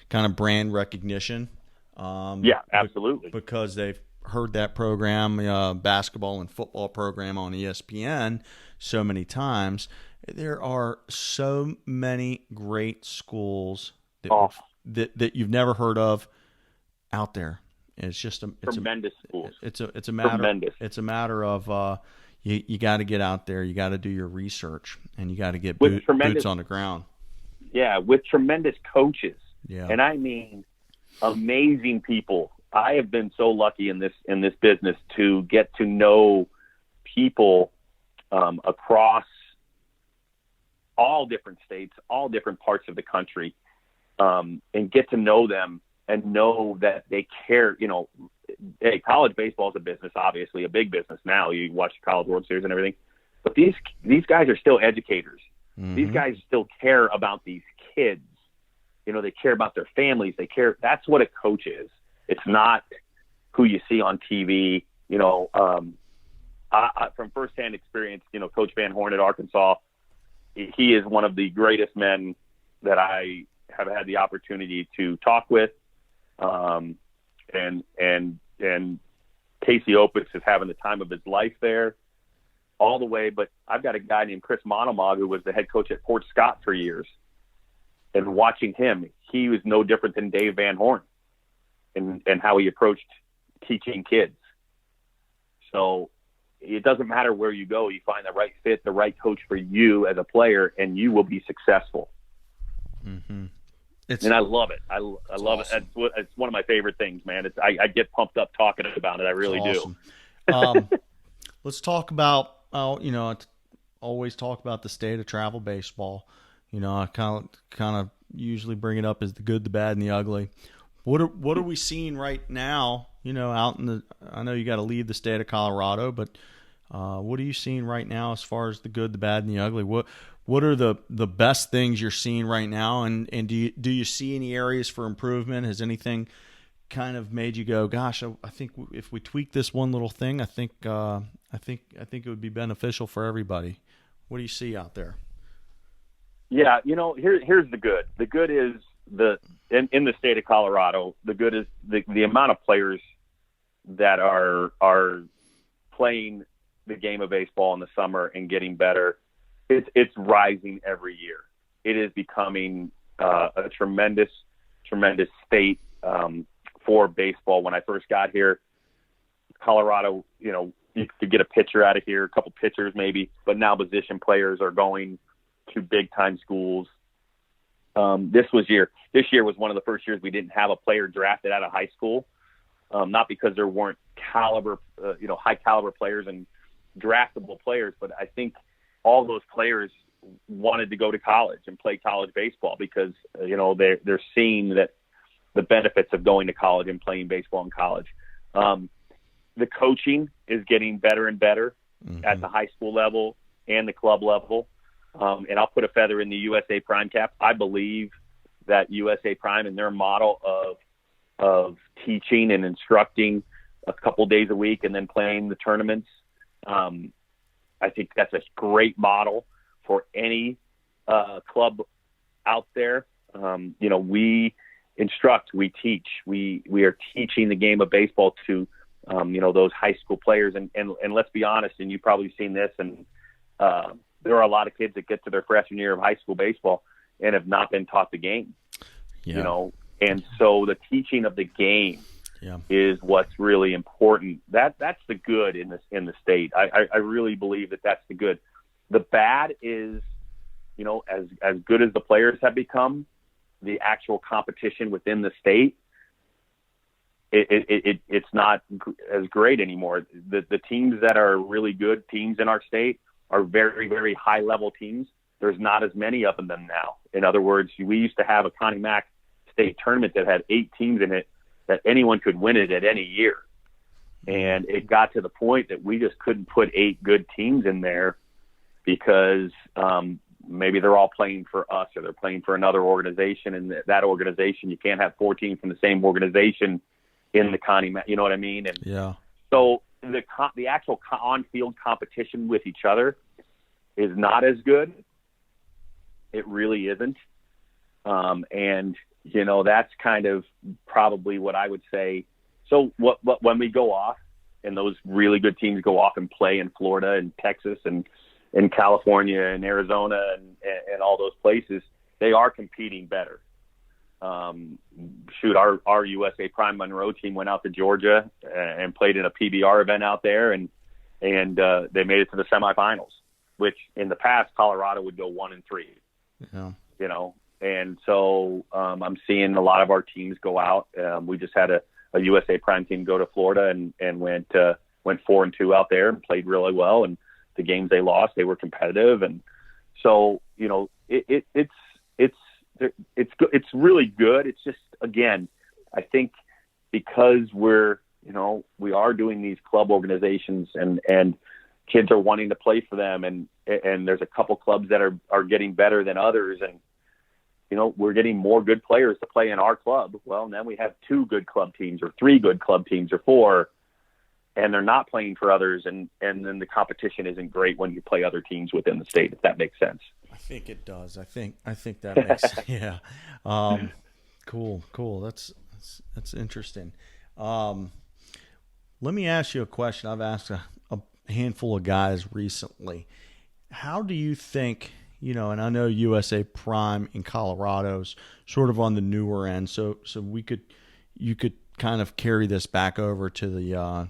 kind of brand recognition. Yeah, absolutely. Because they've heard that program, basketball and football program on ESPN so many times. There are so many great schools that you've never heard of out there. It's just tremendous schools. It's a matter of you got to get out there, you got to do your research, and you got to get boots on the ground. Yeah, with tremendous coaches. Yeah, and I mean amazing people. I have been so lucky in this business to get to know people across all different states, all different parts of the country, and get to know them and know that they care. Hey, college baseball is a business, obviously a big business now. You watch the College World Series and everything, but these guys are still educators. Mm-hmm. These guys still care about these kids. They care about their families. They care. That's what a coach is. It's not who you see on TV. I, from firsthand experience, Coach Van Horn at Arkansas, he is one of the greatest men that I have had the opportunity to talk with. And Casey Opitz is having the time of his life there all the way. But I've got a guy named Chris Monomog who was the head coach at Fort Scott for years. And watching him, he was no different than Dave Van Horn and how he approached teaching kids. So it doesn't matter where you go. You find the right fit, the right coach for you as a player, and you will be successful. Mm-hmm. And I love it. I love awesome. It. It's one of my favorite things, man. I get pumped up talking about it. I really do. Let's talk about, I always talk about the state of travel baseball. I kind of usually bring it up as the good, the bad, and the ugly. What are we seeing right now? Out in I know you got to leave the state of Colorado, but what are you seeing right now as far as the good, the bad, and the ugly? What are the best things you're seeing right now, and do you see any areas for improvement? Has anything kind of made you go, gosh, I think if we tweak this one little thing, I think it would be beneficial for everybody. What do you see out there? Yeah, here's the good. The good is in the state of Colorado, the good is the amount of players that are playing the game of baseball in the summer and getting better. It's rising every year. It is becoming a tremendous state for baseball. When I first got here, Colorado, you could get a pitcher out of here, a couple pitchers maybe, but now position players are going to big time schools. This year was one of the first years we didn't have a player drafted out of high school. Not because there weren't high caliber players and draftable players, but I think all those players wanted to go to college and play college baseball because, they're seeing that the benefits of going to college and playing baseball in college. The coaching is getting better and better at the high school level and the club level. And I'll put a feather in the USA Prime cap. I believe that USA Prime and their model of teaching and instructing a couple days a week and then playing the tournaments, I think that's a great model for any club out there. We instruct, we teach, we are teaching the game of baseball to those high school players. And let's be honest, and you've probably seen this, and there are a lot of kids that get to their freshman year of high school baseball and have not been taught the game, and so the teaching of the game is what's really important. That's the good in the state. I really believe that that's the good. The bad is, as good as the players have become, the actual competition within the state, it's not as great anymore. The teams that are really good teams in our state are very, very high level teams. There's not as many of them now. In other words, we used to have a Connie Mack state tournament that had 8 teams in it that anyone could win it at any year. And it got to the point that we just couldn't put 8 good teams in there because maybe they're all playing for us or they're playing for another organization. And that organization, you can't have 4 teams from the same organization in the Connie Mack, you know what I mean? And so the actual on-field competition with each other is not as good. It really isn't. And, that's kind of probably what I would say. So when we go off and those really good teams go off and play in Florida and Texas and in California and Arizona and all those places, they are competing better. Our USA Prime Monroe team went out to Georgia and played in a PBR event out there, and they made it to the semifinals, which in the past Colorado would go 1-3. And so I'm seeing a lot of our teams go out. We just had a USA Prime team go to Florida and went 4-2 out there and played really well. And the games they lost, they were competitive, and so it's really good. It's just, again, I think because we are doing these club organizations and kids are wanting to play for them, and there's a couple clubs that are getting better than others, and we're getting more good players to play in our club. Well, and then we have 2 good club teams or 3 good club teams or 4, and they're not playing for others, and then the competition isn't great when you play other teams within the state, if that makes sense. I think it does. I think that makes Cool. That's interesting. Let me ask you a question. I've asked a handful of guys recently. How do you think, and I know USA Prime in Colorado's sort of on the newer end, so you could kind of carry this back over to the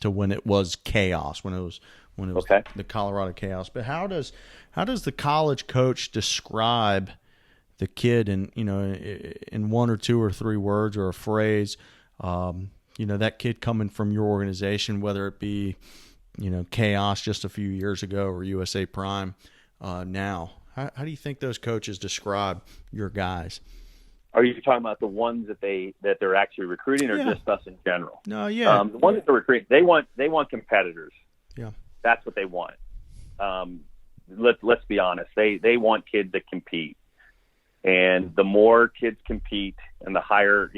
to when it was chaos, when it was okay, the Colorado chaos. But how does the college coach describe the kid in 1 or 2 or 3 words or a phrase? That kid coming from your organization, whether it be chaos just a few years ago or USA Prime now. How do you think those coaches describe your guys? Are you talking about the ones that they're actually recruiting, or just us in general? No, yeah. The ones that they're recruiting, they want competitors. Yeah, that's what they want. Let's be honest. They want kids that compete, and the more kids compete, and the higher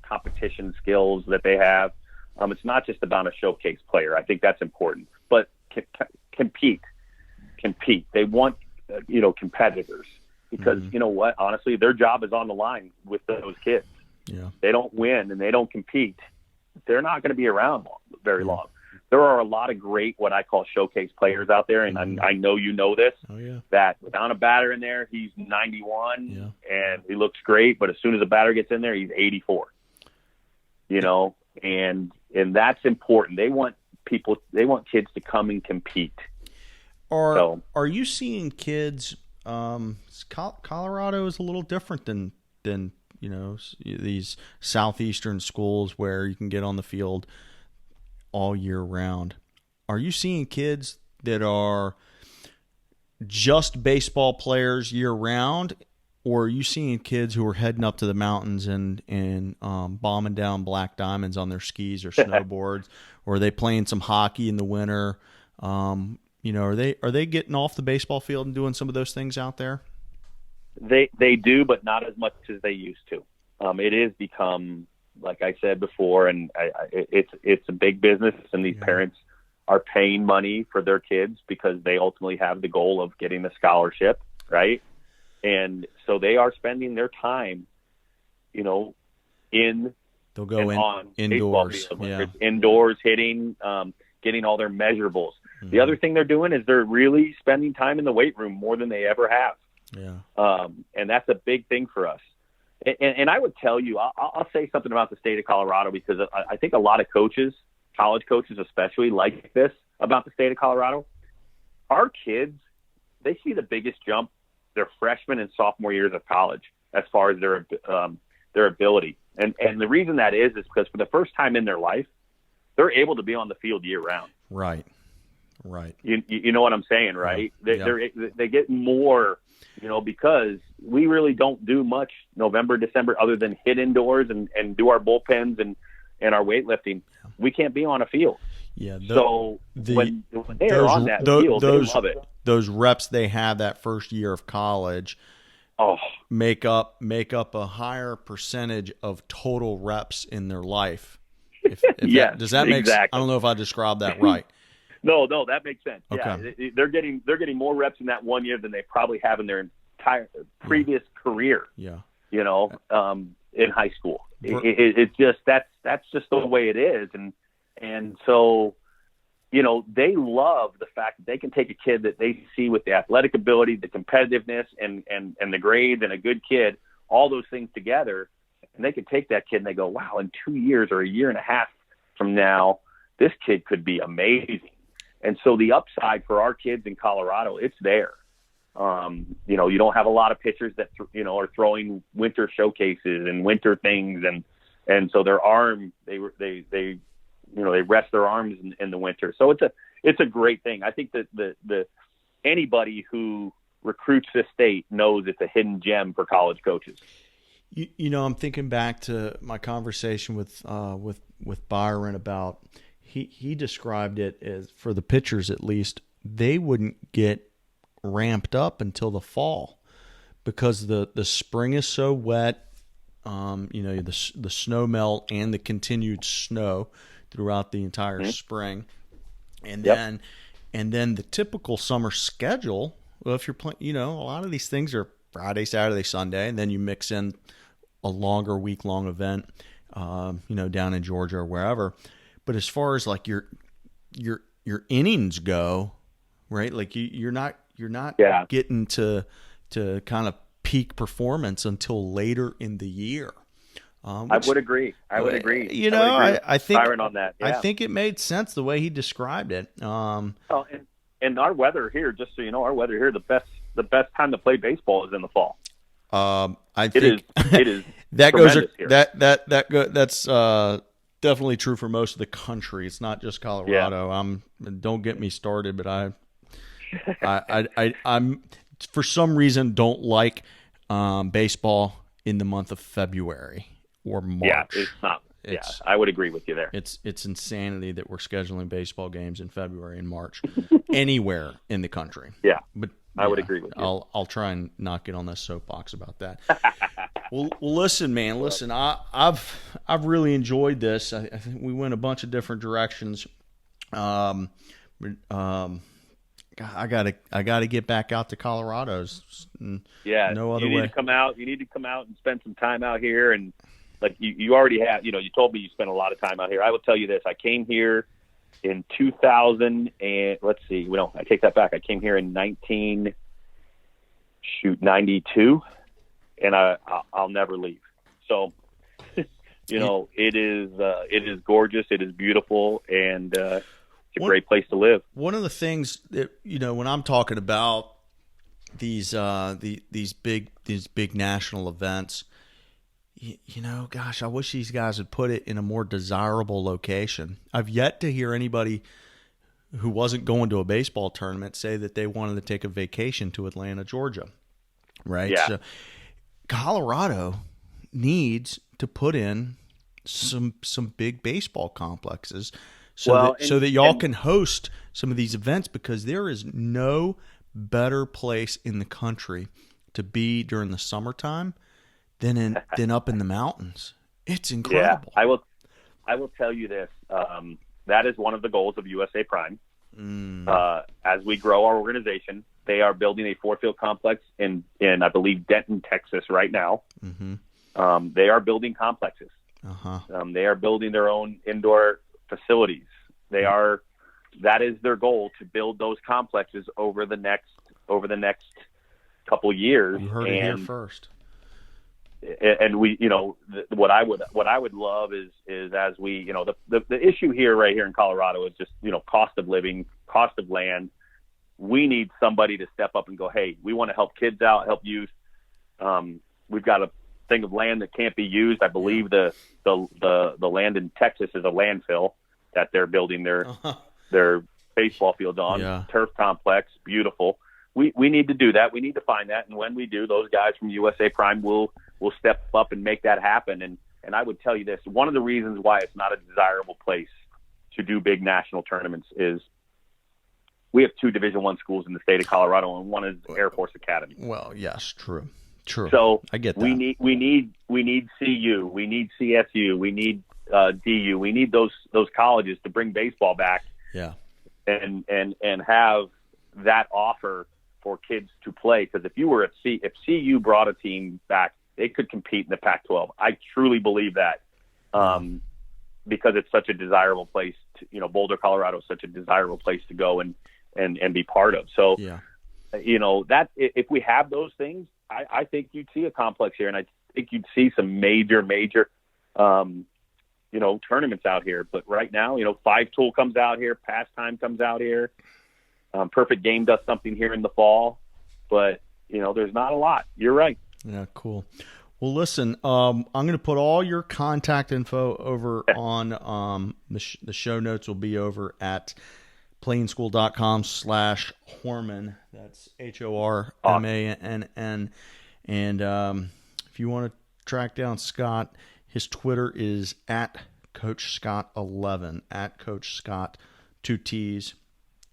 competition skills that they have. It's not just about a showcase player. I think that's important, but compete. They want competitors. because you know what? Honestly, their job is on the line with those kids. Yeah. They don't win and they don't compete, they're not going to be around very long. There are a lot of great, what I call showcase players out there, and I know you know this, that without a batter in there, he's 91 and he looks great, but as soon as a batter gets in there, he's 84. You know, and that's important. They want kids to come and compete. Are you seeing kids? Colorado is a little different than you know, these southeastern schools where you can get on the field all year round. Are you seeing kids that are just baseball players year round, or are you seeing kids who are heading up to the mountains and bombing down black diamonds on their skis or snowboards, or are they playing some hockey in the winter? You know, are they getting off the baseball field and doing some of those things out there? They do, but not as much as they used to. It has become, like I said before, and it's a big business, and these parents are paying money for their kids because they ultimately have the goal of getting a scholarship, right? And so they are spending their time, you know, they'll go on indoors, field, whether it's indoors, hitting, getting all their measurables. Mm-hmm. The other thing they're doing is they're really spending time in the weight room more than they ever have. Yeah. And that's a big thing for us. And I would tell you, I'll say something about the state of Colorado, because I think a lot of coaches, college coaches especially, like this about the state of Colorado. Our kids, they see the biggest jump their freshman and sophomore years of college as far as their ability. And the reason that is because for the first time in their life, they're able to be on the field year round. Right. You know what I'm saying, right? They get more, you know, because we really don't do much November, December other than hit indoors and do our bullpens and our weightlifting. We can't be on a field. Yeah. So when they're on that field, they love it. Those reps they have that first year of college make up a higher percentage of total reps in their life. Does that make sense? I don't know if I described that right. No, that makes sense. Okay. Yeah, they're getting more reps in that 1 year than they probably have in their entire previous career. Yeah. You know, in high school, it's just that's just the way it is, and so, you know, they love the fact that they can take a kid that they see with the athletic ability, the competitiveness, and the grades, and a good kid, all those things together, and they can take that kid and they go, wow, in 2 years or a year and a half from now, this kid could be amazing. And so the upside for our kids in Colorado, it's there. You know, you don't have a lot of pitchers that, you know, are throwing winter showcases and winter things. And so their arm, they rest their arms in the winter. So it's a great thing. I think that the anybody who recruits this state knows it's a hidden gem for college coaches. You know, I'm thinking back to my conversation with Byron about, he described it as, for the pitchers at least, they wouldn't get ramped up until the fall because the spring is so wet. You know, the snow melt and the continued snow throughout the entire spring, and then the typical summer schedule. Well, if you're playing, you know, a lot of these things are Friday, Saturday, Sunday, and then you mix in a longer week-long event, you know, down in Georgia or wherever. But as far as like your innings go, right? Like you're not getting to kind of peak performance until later in the year. I would agree. You know, I think Byron on that. Yeah. I think it made sense the way he described it. And our weather here, just so you know, the best time to play baseball is in the fall. I think it is that goes here. That's definitely true for most of the country. It's not just Colorado. Yeah. Don't get me started, but I'm for some reason don't like baseball in the month of February or March. Yeah, it's not. I would agree with you there. It's insanity that we're scheduling baseball games in February and March anywhere in the country. Yeah, but I would agree with you. I'll try and not get on this soapbox about that. Well, listen, man. Listen, I've really enjoyed this. I think we went a bunch of different directions. Kind God, I gotta get back out to Colorado's. Yeah, no other you need way. to come out. You need to come out and spend some time out here. And like you already have, you told me you spent a lot of time out here. I will tell you this: I came here in 2000, and let's see, I take that back. I came here in 92, and I'll never leave. So, it is gorgeous. It is beautiful, and it's a great place to live. One of the things that when I'm talking about these big national events, gosh, I wish these guys would put it in a more desirable location. I've yet to hear anybody who wasn't going to a baseball tournament say that they wanted to take a vacation to Atlanta, Georgia. Right? Yeah. So Colorado needs to put in some big baseball complexes so that y'all can host some of these events, because there is no better place in the country to be during the summertime than up in the mountains. It's incredible. Yeah, I will tell you this. That is one of the goals of USA Prime. As we grow our organization, they are building a 4-field complex in I believe Denton, Texas right now. Mm-hmm. They are building complexes. Uh-huh. They are building their own indoor facilities. That is their goal, to build those complexes over the next couple years. You heard it here first. And we, what I would love is as we, the issue right here in Colorado is just, cost of living, cost of land. We need somebody to step up and go, hey, we want to help kids out, help youth. We've got a thing of land that can't be used. I believe the land in Texas is a landfill that they're building their baseball field on. Yeah. Turf complex, beautiful. We need to do that. We need to find that. And when we do, those guys from USA Prime will step up and make that happen. And I would tell you this, one of the reasons why it's not a desirable place to do big national tournaments is we have 2 Division I schools in the state of Colorado, and one is Air Force Academy. Well, yes, true. So I get that. We need CU, we need CSU, we need DU, we need those colleges to bring baseball back. Yeah. And have that offer for kids to play, because if CU brought a team back, they could compete in the Pac-12. I truly believe that, because it's such a desirable place to, Boulder, Colorado is such a desirable place to go and be part of. So, yeah. That if we have those things, I think you'd see a complex here, and I think you'd see some major, tournaments out here. But right now, 5-Tool comes out here, Pastime comes out here. Perfect Game does something here in the fall, but there's not a lot. You're right. Yeah, cool. Well, listen, I'm going to put all your contact info over on the show notes. Will be over at playinschool.com/Hormann. That's HORMANN. And if you want to track down Scott, his Twitter is at Coach Scott 11, at Coach Scott 2 T's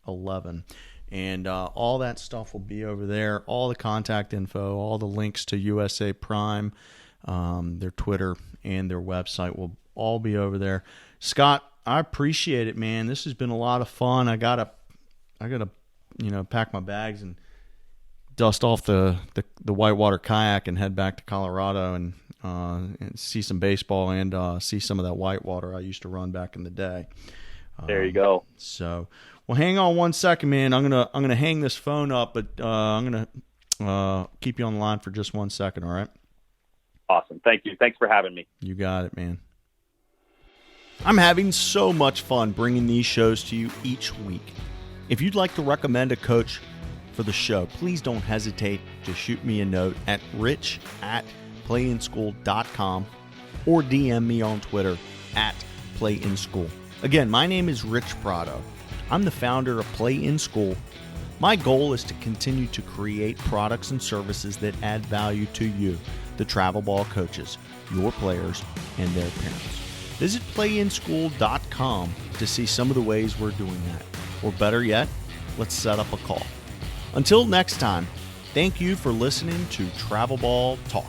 11. And all that stuff will be over there. All the contact info, all the links to USA Prime, their Twitter, and their website will all be over there. Scott, I appreciate it, man. This has been a lot of fun. I gotta pack my bags and dust off the whitewater kayak and head back to Colorado and see some baseball and see some of that whitewater I used to run back in the day. There you go. So. Well, hang on 1 second, man. I'm gonna hang this phone up, but I'm gonna keep you on the line for just 1 second. All right? Awesome. Thank you. Thanks for having me. You got it, man. I'm having so much fun bringing these shows to you each week. If you'd like to recommend a coach for the show, please don't hesitate to shoot me a note at rich@playinschool.com or DM me on Twitter at playinschool. Again, my name is Rich Prado. I'm the founder of Play in School. My goal is to continue to create products and services that add value to you, the travel ball coaches, your players, and their parents. Visit playinschool.com to see some of the ways we're doing that. Or better yet, let's set up a call. Until next time, thank you for listening to Travel Ball Talk.